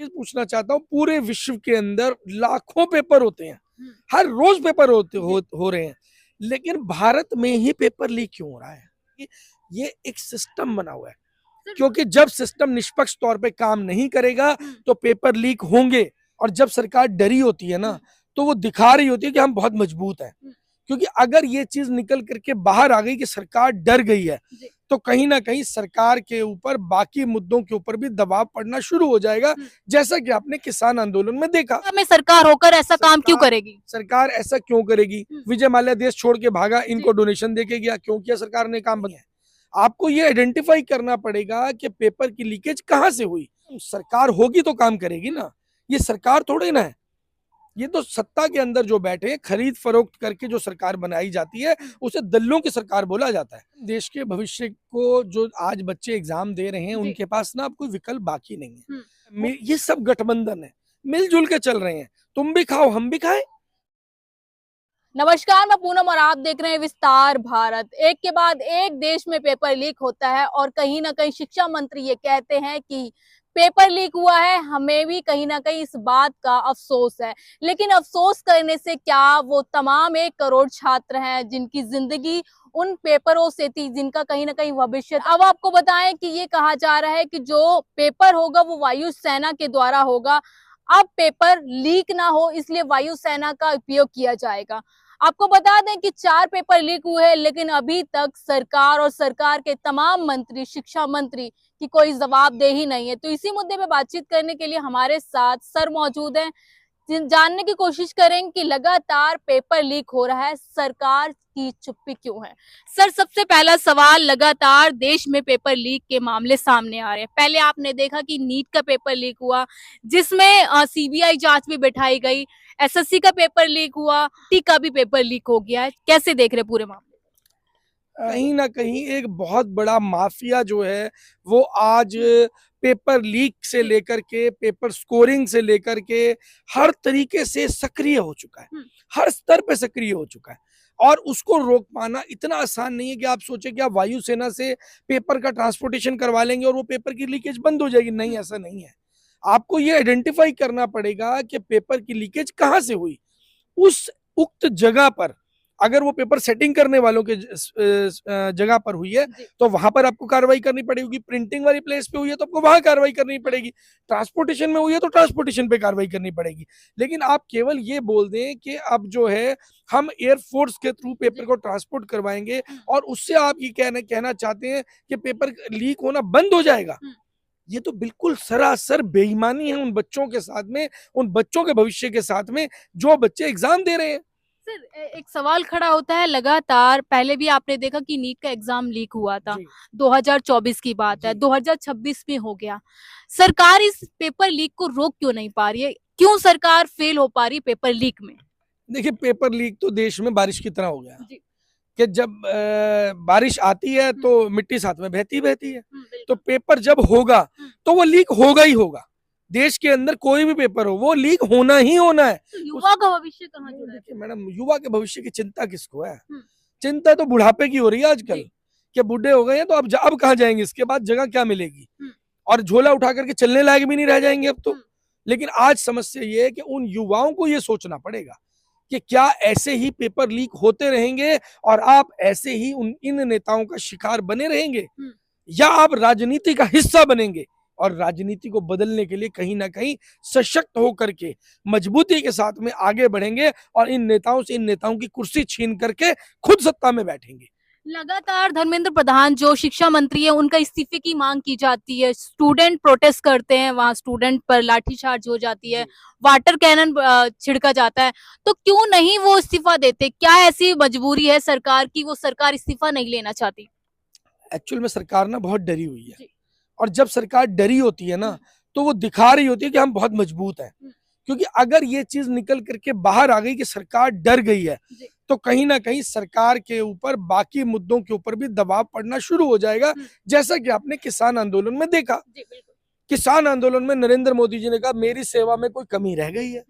चीज पूछना चाहता हूँ, पूरे विश्व के अंदर लाखों पेपर होते हैं, हर रोज पेपर हो रहे हैं, लेकिन भारत में ही पेपर लीक क्यों हो रहा है? ये एक सिस्टम बना हुआ है, क्योंकि जब सिस्टम निष्पक्ष तौर पे काम नहीं करेगा तो पेपर लीक होंगे। और जब सरकार डरी होती है ना, तो वो दिखा रही होती है कि हम बहुत मजबूत हैं। क्योंकि अगर ये चीज निकल करके बाहर आ गई कि सरकार डर गई है, तो कहीं ना कहीं सरकार के ऊपर बाकी मुद्दों के ऊपर भी दबाव पड़ना शुरू हो जाएगा, जैसा कि आपने किसान आंदोलन में देखा। में सरकार होकर ऐसा काम क्यों करेगी? सरकार ऐसा क्यों करेगी? विजय माल्या देश छोड़ के भागा, इनको डोनेशन देके गया, क्यों किया सरकार ने काम? बना आपको ये आइडेंटिफाई करना पड़ेगा कि पेपर की लीकेज कहां से हुई। सरकार होगी तो काम करेगी ना, ये सरकार थोड़े ना है, ये तो सत्ता के अंदर जो बैठे हैं, खरीद फरोख्त करके जो सरकार बनाई जाती है उसे दल्लों की सरकार बोला जाता है। देश के भविष्य को जो आज बच्चे एग्जाम दे रहे हैं, उनके पास ना अब कोई विकल्प बाकी नहीं है। ये सब गठबंधन है, मिलजुल के चल रहे हैं, तुम भी खाओ हम भी खाएं। नमस्कार, मैं पूनम और आप देख रहे हैं विस्तार भारत। एक के बाद एक देश में पेपर लीक होता है और कहीं ना कहीं शिक्षा मंत्री ये कहते हैं कि पेपर लीक हुआ है। हमें भी कहीं ना कहीं इस बात का अफसोस है, लेकिन अफसोस करने से क्या, वो तमाम 1 करोड़ छात्र हैं जिनकी जिंदगी उन पेपरों से थी, जिनका कहीं ना कहीं भविष्य। अब आपको बताएं कि ये कहा जा रहा है कि जो पेपर होगा वो वायुसेना के द्वारा होगा। अब पेपर लीक ना हो इसलिए वायुसेना का उपयोग किया जाएगा। आपको बता दें कि 4 पेपर लीक हुए हैं, लेकिन अभी तक सरकार और सरकार के तमाम मंत्री, शिक्षा मंत्री की कोई जवाबदेही नहीं है। तो इसी मुद्दे पे बातचीत करने के लिए हमारे साथ सर मौजूद हैं। जानने की कोशिश करेंगे कि लगातार पेपर लीक हो रहा है, सरकार की चुप्पी क्यों है। सर, सबसे पहला सवाल, लगातार देश में पेपर लीक के मामले सामने आ रहे हैं। पहले आपने देखा कि नीट का पेपर लीक हुआ, जिसमें सीबीआई जांच भी बैठाई गई। एसएससी का पेपर लीक हुआ, टी का भी पेपर लीक हो गया है। कैसे देख रहे पूरे मामले? कहीं ना कहीं एक बहुत बड़ा माफिया जो है वो आज पेपर लीक से लेकर के पेपर स्कोरिंग से लेकर के हर तरीके से सक्रिय हो चुका है, हर स्तर पे सक्रिय हो चुका है। और उसको रोक पाना इतना आसान नहीं है कि आप सोचे कि आप वायुसेना से पेपर का ट्रांसपोर्टेशन करवा लेंगे और वो पेपर की लीकेज बंद हो जाएगी। नहीं, ऐसा नहीं है। आपको ये आइडेंटिफाई करना पड़ेगा कि पेपर की लीकेज कहां से हुई। उस उक्त जगह पर अगर वो पेपर सेटिंग करने वालों के जगह पर हुई है तो वहां पर आपको कार्रवाई करनी पड़ेगी। प्रिंटिंग वाली प्लेस पे हुई है तो आपको वहां कार्रवाई करनी पड़ेगी। ट्रांसपोर्टेशन में हुई है तो ट्रांसपोर्टेशन पे कार्रवाई करनी पड़ेगी। लेकिन आप केवल ये बोल दें कि अब जो है हम एयरफोर्स के थ्रू पेपर को ट्रांसपोर्ट करवाएंगे और उससे आप ये कहना चाहते हैं कि पेपर लीक होना बंद हो जाएगा, ये तो बिल्कुल सरासर बेईमानी है उन बच्चों के साथ में, उन बच्चों के भविष्य के साथ में जो बच्चे एग्जाम दे रहे हैं। सर, एक सवाल खड़ा होता है, लगातार पहले भी आपने देखा कि नीट का एग्जाम लीक हुआ था, 2024 की बात है, 2026 में हो गया। सरकार इस पेपर लीक को रोक क्यों नहीं पा रही है? क्यों सरकार फेल हो पा रही है पेपर लीक में? देखिए, पेपर लीक तो देश में बारिश की तरह हो गया कि जब बारिश आती है तो मिट्टी साथ में बहती बहती है। तो पेपर जब होगा तो वो लीक होगा ही होगा। देश के अंदर कोई भी पेपर हो वो लीक होना ही होना है। तो युवा का भविष्य कहाँ जुड़ा है? देखिए मैडम, युवा के भविष्य की चिंता किसको है? चिंता तो बुढ़ापे की हो रही है आजकल कि बूढ़े हो गए हैं तो अब कहाँ जाएंगे, इसके बाद जगह क्या मिलेगी, और झोला उठा करके चलने लायक भी नहीं रह जाएंगे अब तो। लेकिन आज समस्या ये है कि उन युवाओं को ये सोचना पड़ेगा कि क्या ऐसे ही पेपर लीक होते रहेंगे और आप ऐसे ही इन नेताओं का शिकार बने रहेंगे, या आप राजनीति का हिस्सा बनेंगे और राजनीति को बदलने के लिए कहीं ना कहीं सशक्त होकर के मजबूती के साथ में आगे बढ़ेंगे और इन नेताओं की कुर्सी छीन करके खुद सत्ता में बैठेंगे। लगातार धर्मेंद्र प्रधान जो शिक्षा मंत्री है, उनका इस्तीफे की मांग की जाती है। स्टूडेंट प्रोटेस्ट करते हैं, वहां स्टूडेंट पर लाठीचार्ज हो जाती है, वाटर कैनन छिड़का जाता है। तो क्यों नहीं वो इस्तीफा देते? क्या ऐसी मजबूरी है सरकार की, वो सरकार इस्तीफा नहीं लेना चाहती? एक्चुअल में सरकार ना बहुत डरी हुई है, और जब सरकार डरी होती है ना तो वो दिखा रही होती है कि हम बहुत मजबूत हैं। क्योंकि अगर ये चीज निकल करके बाहर आ गई कि सरकार डर गई है, तो कहीं ना कहीं सरकार के ऊपर बाकी मुद्दों के ऊपर भी दबाव पड़ना शुरू हो जाएगा, जैसा कि आपने किसान आंदोलन में देखा। किसान आंदोलन में नरेंद्र मोदी जी ने कहा मेरी सेवा में कोई कमी रह गई है,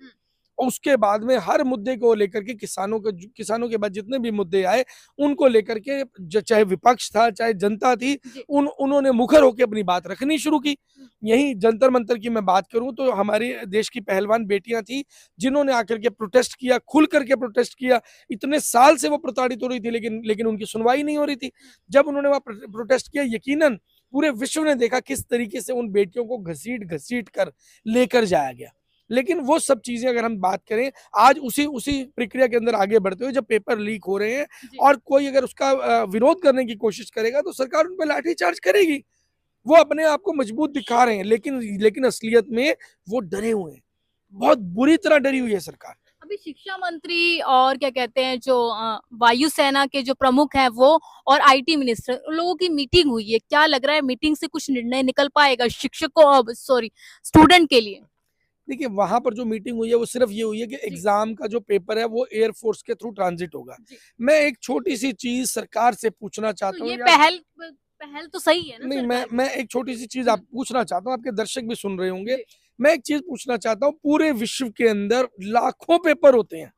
और उसके बाद में हर मुद्दे को लेकर के किसानों के बाद जितने भी मुद्दे आए उनको लेकर के चाहे विपक्ष था चाहे जनता थी, उन्होंने मुखर होकर अपनी बात रखनी शुरू की। यही जंतर मंतर की मैं बात करूं तो हमारे देश की पहलवान बेटियां थी जिन्होंने आकर के प्रोटेस्ट किया, खुल करके प्रोटेस्ट किया। इतने साल से वो प्रताड़ित हो रही थी लेकिन उनकी सुनवाई नहीं हो रही थी। जब उन्होंने वहां प्रोटेस्ट किया, यकीनन पूरे विश्व ने देखा किस तरीके से उन बेटियों को घसीट घसीट कर लेकर जाया गया। लेकिन वो सब चीजें अगर हम बात करें आज उसी प्रक्रिया के अंदर आगे बढ़ते हुए जब पेपर लीक हो रहे हैं और कोई अगर उसका विरोध करने की कोशिश करेगा तो सरकार उन पर लाठीचार्ज करेगी। वो अपने आप को मजबूत दिखा रहे हैं लेकिन असलियत में वो डरे हुए हैं, बहुत बुरी तरह डरी हुई है सरकार। अभी शिक्षा मंत्री और क्या कहते हैं जो वायुसेना के जो प्रमुख हैं वो और आईटी मिनिस्टर, उन लोगों की मीटिंग हुई है। क्या लग रहा है मीटिंग से कुछ निर्णय निकल पाएगा शिक्षकों स्टूडेंट के लिए? देखिए वहां पर जो मीटिंग हुई है वो सिर्फ ये हुई है कि एग्जाम का जो पेपर है वो एयरफोर्स के थ्रू ट्रांजिट होगा। मैं एक छोटी सी चीज सरकार से पूछना चाहता हूँ। ये पहल तो सही है ना? नहीं, मैं एक छोटी सी चीज आप पूछना चाहता हूँ, आपके दर्शक भी सुन रहे होंगे। मैं एक चीज पूछना चाहता हूँ, पूरे विश्व के अंदर लाखों पेपर होते हैं,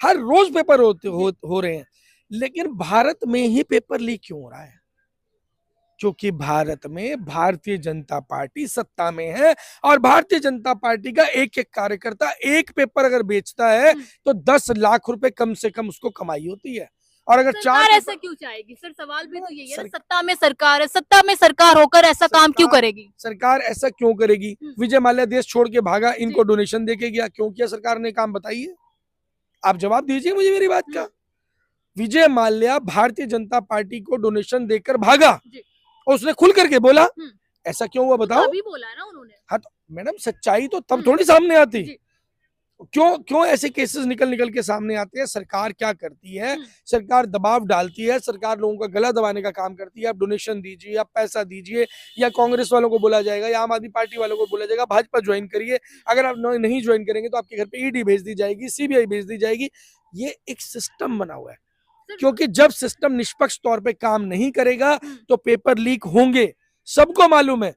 हर रोज पेपर हो रहे हैं, लेकिन भारत में ही पेपर लीक क्यों हो रहा है? क्योंकि भारत में भारतीय जनता पार्टी सत्ता में है और भारतीय जनता पार्टी का एक एक कार्यकर्ता एक पेपर अगर बेचता है तो 10 लाख रुपए कम से कम उसको कमाई होती है। और अगर सरकार ऐसा क्यों चाहेगी सर? सवाल भी तो यही है, सत्ता में सरकार है, सत्ता में सरकार होकर ऐसा काम क्यों करेगी? सरकार ऐसा क्यों करेगी? विजय माल्या देश छोड़ के भागा, इनको डोनेशन देके गया, क्यों किया सरकार ने काम? बताइए, आप जवाब दीजिए मुझे मेरी बात का। विजय माल्या भारतीय जनता पार्टी को डोनेशन देकर भागा और उसने खुल करके बोला, ऐसा क्यों हुआ बताओ? अभी बोला है ना उन्होंने। हाँ तो मैडम सच्चाई तो तब थोड़ी सामने आती। क्यों ऐसे केसेस निकल के सामने आते हैं? सरकार क्या करती है? सरकार दबाव डालती है, सरकार लोगों का गला दबाने का काम करती है। आप डोनेशन दीजिए, आप पैसा दीजिए, या कांग्रेस वालों को बोला जाएगा या आम आदमी पार्टी वालों को बोला जाएगा भाजपा ज्वाइन करिए। अगर आप नहीं ज्वाइन करेंगे तो आपके घर पे ईडी भेज दी जाएगी, सीबीआई भेज दी जाएगी। ये एक सिस्टम बना हुआ है, क्योंकि जब सिस्टम निष्पक्ष तौर पे काम नहीं करेगा तो पेपर लीक होंगे। सबको मालूम है,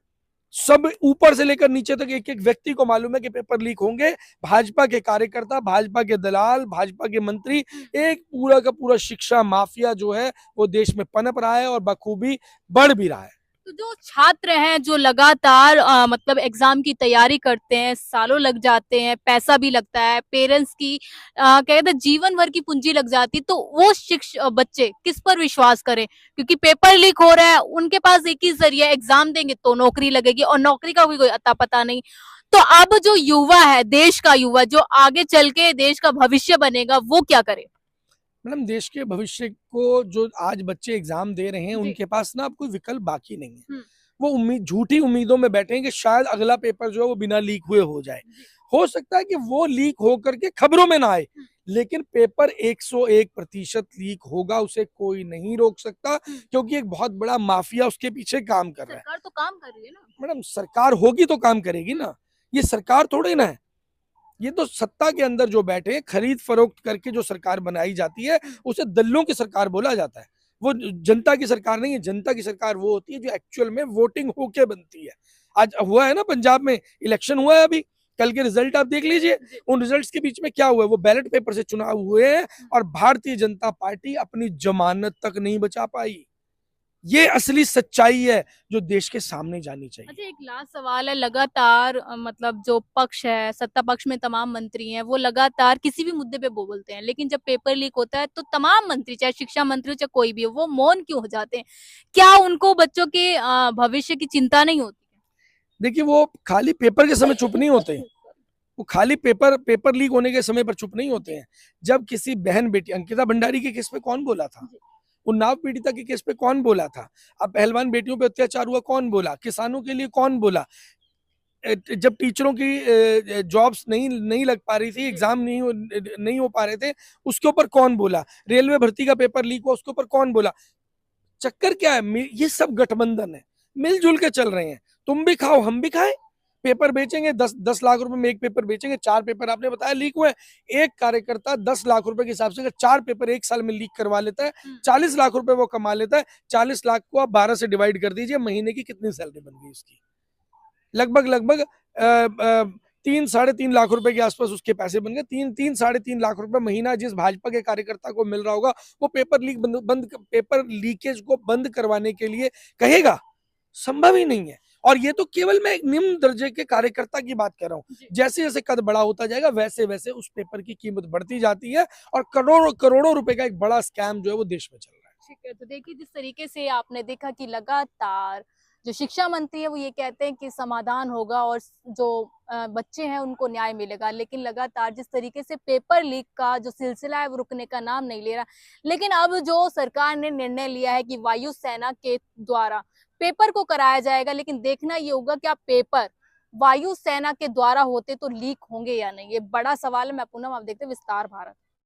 सब ऊपर से लेकर नीचे तक एक एक व्यक्ति को मालूम है कि पेपर लीक होंगे। भाजपा के कार्यकर्ता, भाजपा के दलाल, भाजपा के मंत्री, एक पूरा का पूरा शिक्षा माफिया जो है वो देश में पनप रहा है और बखूबी बढ़ भी रहा है। तो जो छात्र हैं जो लगातार मतलब एग्जाम की तैयारी करते हैं, सालों लग जाते हैं, पैसा भी लगता है, पेरेंट्स की कहते हैं जीवन भर की पूंजी लग जाती, तो वो बच्चे किस पर विश्वास करें? क्योंकि पेपर लीक हो रहा है, उनके पास एक ही जरिया, एग्जाम देंगे तो नौकरी लगेगी और नौकरी का भी कोई अता पता नहीं। तो अब जो युवा है, देश का युवा जो आगे चल के देश का भविष्य बनेगा, वो क्या करे? मैडम देश के भविष्य को जो आज बच्चे एग्जाम दे रहे हैं उनके पास ना अब कोई विकल्प बाकी नहीं है। वो झूठी उम्मीदों में बैठे हैं कि शायद अगला पेपर जो है वो बिना लीक हुए हो जाए। हो सकता है कि वो लीक होकर के खबरों में ना आए, लेकिन पेपर 101% लीक होगा, उसे कोई नहीं रोक सकता, क्योंकि एक बहुत बड़ा माफिया उसके पीछे काम कर रहा है। सरकार तो काम कर रही है ना मैडम, सरकार होगी तो काम करेगी ना, ये सरकार थोड़ी ना है। ये तो सत्ता के अंदर जो बैठे हैं, खरीद फरोख्त करके जो सरकार बनाई जाती है उसे दल्लों की सरकार बोला जाता है। वो जनता की सरकार नहीं है। जनता की सरकार वो होती है जो एक्चुअल में वोटिंग होके बनती है। आज हुआ है ना, पंजाब में इलेक्शन हुआ है, अभी कल के रिजल्ट आप देख लीजिए। उन रिजल्ट्स के बीच में क्या हुआ है? वो बैलेट पेपर से चुनाव हुए हैं और भारतीय जनता पार्टी अपनी जमानत तक नहीं बचा पाई। ये असली सच्चाई है जो देश के सामने जानी चाहिए। अच्छा, एक लास्ट सवाल है। लगातार मतलब जो पक्ष है, सत्ता पक्ष में तमाम मंत्री हैं, वो लगातार किसी भी मुद्दे पे बोलते हैं, लेकिन जब पेपर लीक होता है तो तमाम मंत्री, चाहे शिक्षा मंत्री हो चाहे कोई भी हो, वो मौन क्यों हो जाते हैं? क्या उनको बच्चों के भविष्य की चिंता नहीं होती? देखिए, वो खाली पेपर के समय चुप नहीं होते। वो खाली पेपर लीक होने के समय पर चुप नहीं होते हैं। जब किसी बहन बेटी, अंकिता भंडारी के केस पे कौन बोला था? उन्नाव पीड़िता के केस पे कौन बोला था? अब पहलवान बेटियों पे अत्याचार हुआ, कौन बोला? किसानों के लिए कौन बोला? जब टीचरों की जॉब्स नहीं लग पा रही थी, एग्जाम नहीं हो पा रहे थे, उसके ऊपर कौन बोला? रेलवे भर्ती का पेपर लीक हुआ, उसके ऊपर कौन बोला? चक्कर क्या है? ये सब गठबंधन है, मिलजुल के चल रहे हैं। तुम भी खाओ, हम भी खाएं। पेपर बेचेंगे, 10 लाख रुपए में एक पेपर बेचेंगे। 4 पेपर आपने बताया लीक हुए। एक कार्यकर्ता 10 लाख रुपए के हिसाब से 4 पेपर एक साल में लीक करवा लेता है, 40 लाख रुपए वो कमा लेता है। 40 लाख को आप 12 से डिवाइड कर दीजिए, महीने की कितनी सैलरी बन गई उसकी? लगभग 3-3.5 लाख रुपए के आसपास उसके पैसे बन गए। 3-3.5 लाख रुपए महीना जिस भाजपा के कार्यकर्ता को मिल रहा होगा, वो पेपर लीकेज को बंद करवाने के लिए कहेगा? संभव ही नहीं है। और ये तो केवल मैं एक निम्न दर्जे के कार्यकर्ता की बात कर रहा हूँ। जैसे जैसे कद बड़ा होता जाएगा, वैसे वैसे उस पेपर की कीमत बढ़ती जाती है और करोड़ों करोड़ों रुपए का एक बड़ा स्कैम जो है वो देश में चल रहा है। ठीक है, तो देखिए जिस तरीके से आपने देखा कि लगातार जो शिक्षा मंत्री है वो ये कहते हैं कि समाधान होगा और जो बच्चे हैं उनको न्याय मिलेगा, लेकिन लगातार जिस तरीके से पेपर लीक का जो सिलसिला है वो रुकने का नाम नहीं ले रहा। लेकिन अब जो सरकार ने निर्णय लिया है कि वायुसेना के द्वारा पेपर को कराया जाएगा, लेकिन देखना ये होगा कि आप पेपर वायुसेना के द्वारा होते तो लीक होंगे या नहीं, ये बड़ा सवाल है। मैं पूनम, आप देखते हैं विस्तार भारत।